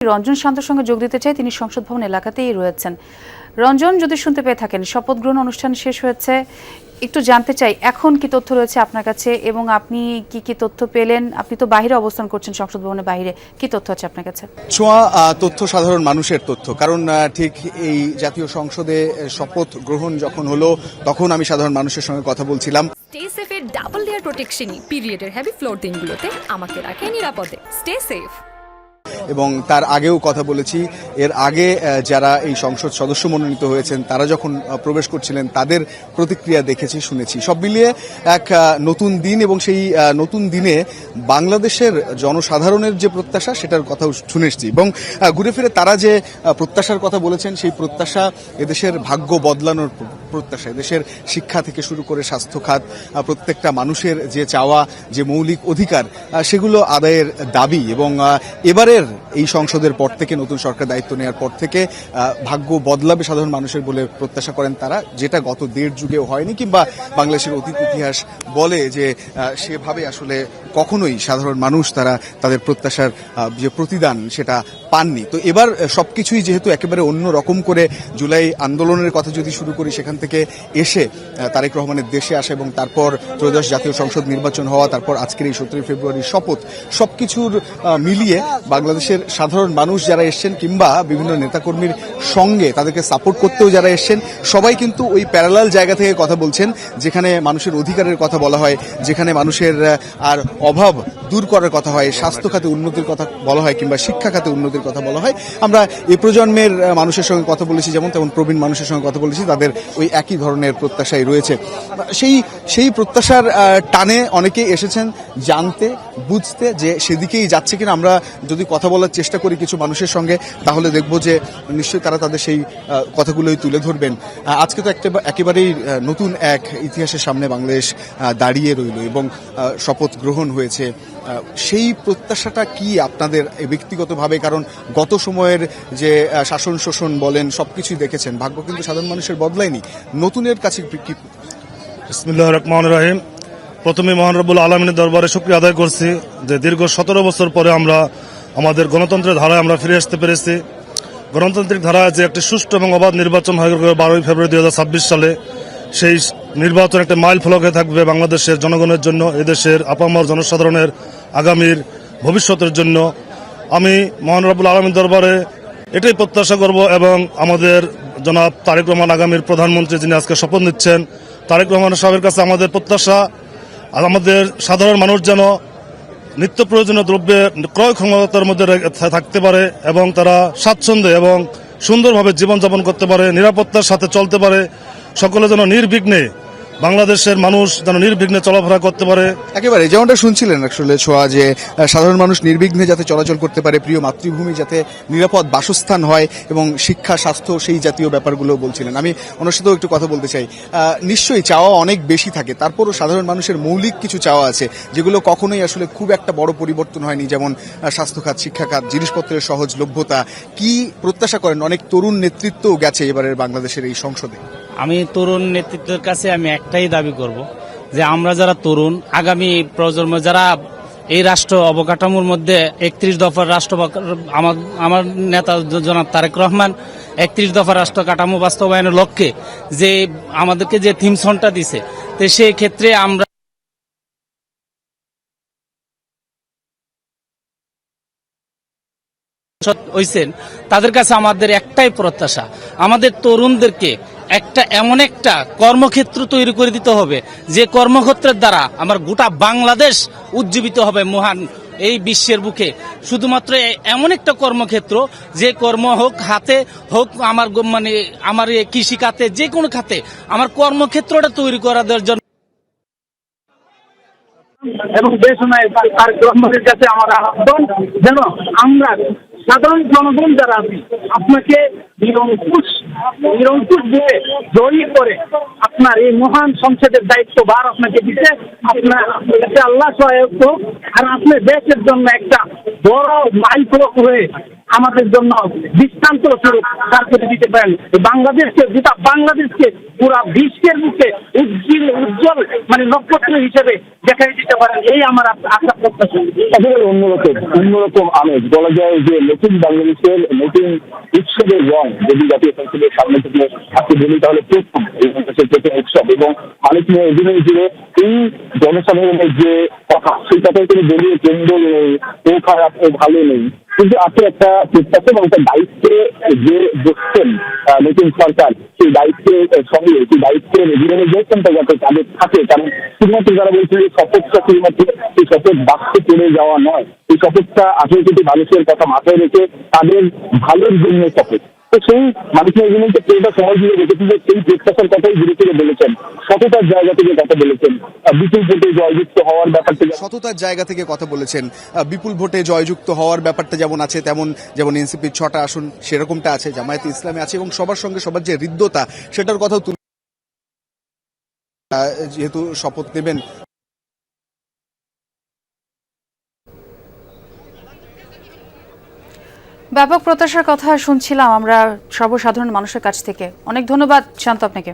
রঞ্জন শান্তর সঙ্গে যোগ দিতে চাই। তিনি সংসদ ভবন এলাকাতেই রয়েছেন। রঞ্জন, যদি শুনতে পেয়ে থাকেন, শপথ গ্রহণ অনুষ্ঠান শেষ হয়েছে, একটু জানতে চাই এখন কি তথ্য রয়েছে আপনার কাছে এবং আপনি কি কি তথ্য পেলেন? আপনি তো বাইরে অবস্থান করছেন, সংসদ ভবনের বাইরে, কি তথ্য আছে আপনার কাছে? ছোঁয়া তথ্য সাধারণ মানুষের তথ্য, কারণ ঠিক এই জাতীয় সংসদে শপথ গ্রহণ যখন হলো তখন আমি সাধারণ মানুষের সঙ্গে কথা বলছিলাম। স্টে সেফের ডাবল লেয়ার প্রোটেকশনই পিরিয়ডের হেভি ফ্লোর দিনগুলোতে আমাকে রাখে নিরাপদে। Stay safe. এবং তার আগেও কথা বলেছি, এর আগে যারা এই সংসদ সদস্য মনোনীত হয়েছেন তারা যখন প্রবেশ করছিলেন তাদের প্রতিক্রিয়া দেখেছি, শুনেছি। সব মিলিয়ে এক নতুন দিন, এবং সেই নতুন দিনে বাংলাদেশের জনসাধারণের যে প্রত্যাশা সেটার কথাও শুনেছি। এবং ঘুরে ফিরে তারা যে প্রত্যাশার কথা বলেছেন, সেই প্রত্যাশা এদেশের ভাগ্য বদলানোর প্রত্যাশা। এদেশের শিক্ষা থেকে শুরু করে স্বাস্থ্য খাত, প্রত্যেকটা মানুষের যে চাওয়া, যে মৌলিক অধিকার, সেগুলো আদায়ের দাবি। এবং এবারের এই সংসদের পর থেকে, নতুন সরকার দায়িত্ব নেওয়ার পর থেকে ভাগ্য বদলাবে সাধারণ মানুষের বলে প্রত্যাশা করেন তারা, যেটা গত দেড় যুগেও হয়নি, কিংবা বাংলাদেশের অতীত ইতিহাস বলে যে সেভাবে আসলে কখনোই সাধারণ মানুষ তারা তাদের প্রত্যাশার যে প্রতিদান সেটা পাননি। তো এবার সবকিছুই যেহেতু একেবারে অন্য রকম করে, জুলাই আন্দোলনের কথা যদি শুরু করি, সেখান থেকে এসে তারেক রহমানের দেশে আসা এবং তারপর ত্রয়োদশ জাতীয় সংসদ নির্বাচন হওয়া, তারপর আজকের এই 17 ফেব্রুয়ারির শপথ, সবকিছুর মিলিয়ে বাংলাদেশের সাধারণ মানুষ যারা এসছেন, কিংবা বিভিন্ন নেতাকর্মীর সঙ্গে তাদেরকে সাপোর্ট করতেও যারা এসছেন, সবাই কিন্তু ওই প্যারালাল জায়গা থেকে কথা বলছেন, যেখানে মানুষের অধিকারের কথা বলা হয়, যেখানে মানুষের আর অভাব দূর করার কথা হয়, স্বাস্থ্য খাতে উন্নতির কথা বলা হয়, কিংবা শিক্ষা খাতে উন্নতির কথা বলা হয়। আমরা এই প্রজন্মের মানুষের সঙ্গে কথা বলেছি, তেমন প্রবীণ মানুষের সঙ্গে কথা বলেছি, তাদের ওই একই ধরনের প্রত্যাশাই রয়েছে। সেই প্রত্যাশার টানে অনেকেই এসেছেন জানতে, বুঝতে যে সেদিকেই যাচ্ছে কিনা। আমরা যদি কথা বলার চেষ্টা করি কিছু মানুষের সঙ্গে, তাহলে দেখব যে নিশ্চয়ই তারা তাদের সেই কথাগুলোই তুলে ধরবেন। আজকে তো একেবারেই নতুন এক ইতিহাসের সামনে বাংলাদেশ দাঁড়িয়ে রইল এবং শপথ গ্রহণ হয়েছে। সেই প্রত্যাশাটা কি আপনাদের ব্যক্তিগতভাবে? কারণ গত সময়ের যে শাসন শোষণ বলেন, সবকিছুই দেখেছেন, ভাগ্য কিন্তু সাধারণ মানুষের বদলায়নি। নতুনের কাছে কি? বিসমিল্লাহির রহমানির রহিম। প্রথমে মহান রব্বুল আলামিনের দরবারে শুকরিয়া আদায় করছি যে দীর্ঘ 17 বছর পরে আমরা আমাদের গণতন্ত্রের ধারায় আমরা ফিরে আসতে পেরেছি। গণতান্ত্রিক ধারায় যে একটি সুষ্ঠু এবং অবাধ নির্বাচন হয়ে গেল 12 ফেব্রুয়ারি 2026 সালে, সেই নির্বাচন একটা মাইল ফলক হয়ে থাকবে বাংলাদেশের জনগণের জন্য, এদেশের আপামর জনসাধারণের আগামীর ভবিষ্যতের জন্য। আমি মহান রব্বুল আলামিনের দরবারে এটাই প্রত্যাশা করব, এবং আমাদের জনাব তারেক রহমান আগামীর প্রধানমন্ত্রী, যিনি আজকে শপথ নিচ্ছেন, তারেক রহমান সাহেবের কাছে আমাদের প্রত্যাশা, আর আমাদের সাধারণ মানুষ যেন নিত্য প্রয়োজনীয় দ্রব্যের ক্রয় ক্ষমতার মধ্যে থাকতে পারে এবং তারা স্বাচ্ছন্দ্যে এবং সুন্দরভাবে জীবনযাপন করতে পারে, নিরাপত্তার সাথে চলতে পারে, সকলে যেন নির্বিঘ্নে, বাংলাদেশের মানুষ যেন নির্বিঘ্নে চলাফেরা করতে পারে। একেবারে যেমনটা শুনছিলেন আসলে ছোঁয়া, যে সাধারণ মানুষ নির্বিঘ্নে যাতে চলাচল করতে পারে, প্রিয় মাতৃভূমি যাতে নিরাপদ বাসস্থান হয়, এবং শিক্ষা, স্বাস্থ্য, সেই জাতীয় ব্যাপারগুলো বলছিলেন। আমি ওনার সাথেও একটু কথা বলতে চাই। নিশ্চয়ই চাওয়া অনেক বেশি থাকে, তারপরও সাধারণ মানুষের মৌলিক কিছু চাওয়া আছে যেগুলো কখনোই আসলে খুব একটা বড় পরিবর্তন হয়নি, যেমন স্বাস্থ্য খাত, শিক্ষা খাত, জিনিসপত্রের সহজলভ্যতা। কি প্রত্যাশা করেন? অনেক তরুণ নেতৃত্বও গেছে এবারের বাংলাদেশের এই সংসদে। আমি তরুণ নেতৃত্বের কাছে আমি একটাই দাবি করব, যে আমরা যারা তরুণ, আগামী প্রজন্ম যারা এই রাষ্ট্র অবকাঠামোর মধ্যে 31 দফার রাষ্ট্র, আমার নেতা জনাব তারেক রহমান 31 দফার রাষ্ট্র কাঠামো বাস্তবায়নের লক্ষ্যে যে আমাদেরকে যে থিম সংটা দিছে, তো সেই ক্ষেত্রে আমরা হইছেন, তাদের কাছে আমাদের একটাই প্রত্যাশা, আমাদের তরুণদেরকে এমন একটা কর্মক্ষেত্র তৈরি করে দিতে হবে, যে কর্মক্ষেত্রের দ্বারা আমার গোটা বাংলাদেশ উজ্জীবিত হবে মহান এই বিশ্বের বুকে। শুধুমাত্র এমন একটা কর্মক্ষেত্র, যে কর্ম হোক হাতে হোক, আমার কৃষি খাতে, যে কোনো খাতে আমার কর্মক্ষেত্রটা তৈরি করার জন্য এবং দেশনায়ক তারেক রহমানের কাছে আমার আহ্বান, যেন আমরা সাধারণ জনগণ যারা আছি, আপনাকে নিরঙ্কুশ দিয়ে জয়ী করে আপনার এই মহান সংসদের দায়িত্বভার আপনাকে দিতে, আপনার আল্লাহ সহায়ক হোক, আর আপনি দেশের জন্য একটা বড় মাইল ফলক হয়ে আমাদের জন্য দৃষ্টান্ত স্বরূপ দাঁড় করে দিতে পারেন। বাংলাদেশকে গোটা বাংলাদেশকে পুরা বিশ্বের মুখে উজ্জ্বল মানে নক্ষত্র হিসেবে দেখাই দিতে পারেন, এই আমার আশা প্রত্যাশা। একেবারে অন্যরকম আমেজ বলা যায় যে নতুন বাংলাদেশের নতুন উৎসবের রং যদি জাতীয় সংসদের সামনে থেকে আজকে বলি তাহলে প্রথম এই বাংলাদেশের প্রথম উৎসব, এবং মানুষ নিয়ে অভিনয় জুড়ে এই জনসাধারণের যে কথা সেই কথায় কোনো দলীয় কেন্দ্র নেই, ও খারাপ ও ভালো নেই, কিন্তু আপনি একটা প্রত্যাশা এবং একটা দায়িত্বে যে বসছেন নতুন সরকার, সেই দায়িত্বের সঙ্গে সেই দায়িত্বের রিয়েলাইজেশনটা যাতে তাদের থাকে। কারণ শুধুমাত্র যারা বলছিল শপথটা শুধুমাত্র সেই শপথ বাক্যে চলে যাওয়া নয়, এই শপথটা 18 কোটি মানুষের কথা মাথায় রেখে তাদের ভালোর জন্য শপথ। তো সেই মানুষের এজেন্টকে পুরোটা সময় দিয়ে রেখেছি যে সেই প্রত্যাশার কথাই ঘুরে ফিরে বলেছেন, সততার জায়গা থেকে কথা বলেছেন, বিপুল ভোটে জয়যুক্ত হওয়ার ব্যাপারটা সততার জায়গা থেকে কথা বলেছেন। বিপুল ভোটে জয়যুক্ত হওয়ার ব্যাপারটা যেমন আছে, যেমন এনসিপির 6টা আসন সেরকমটা আছে, জামায়াতে ইসলামে আছে, এবং সবার সঙ্গে সবার যে হৃদ্যতা সেটার কথাও তুলে যেহেতু শপথ নেবেন। ব্যাপক প্রত্যাশার কথা শুনছিলাম আমরা সর্বসাধারণ মানুষের কাছ থেকে। অনেক ধন্যবাদ শান্ত আপনাকে।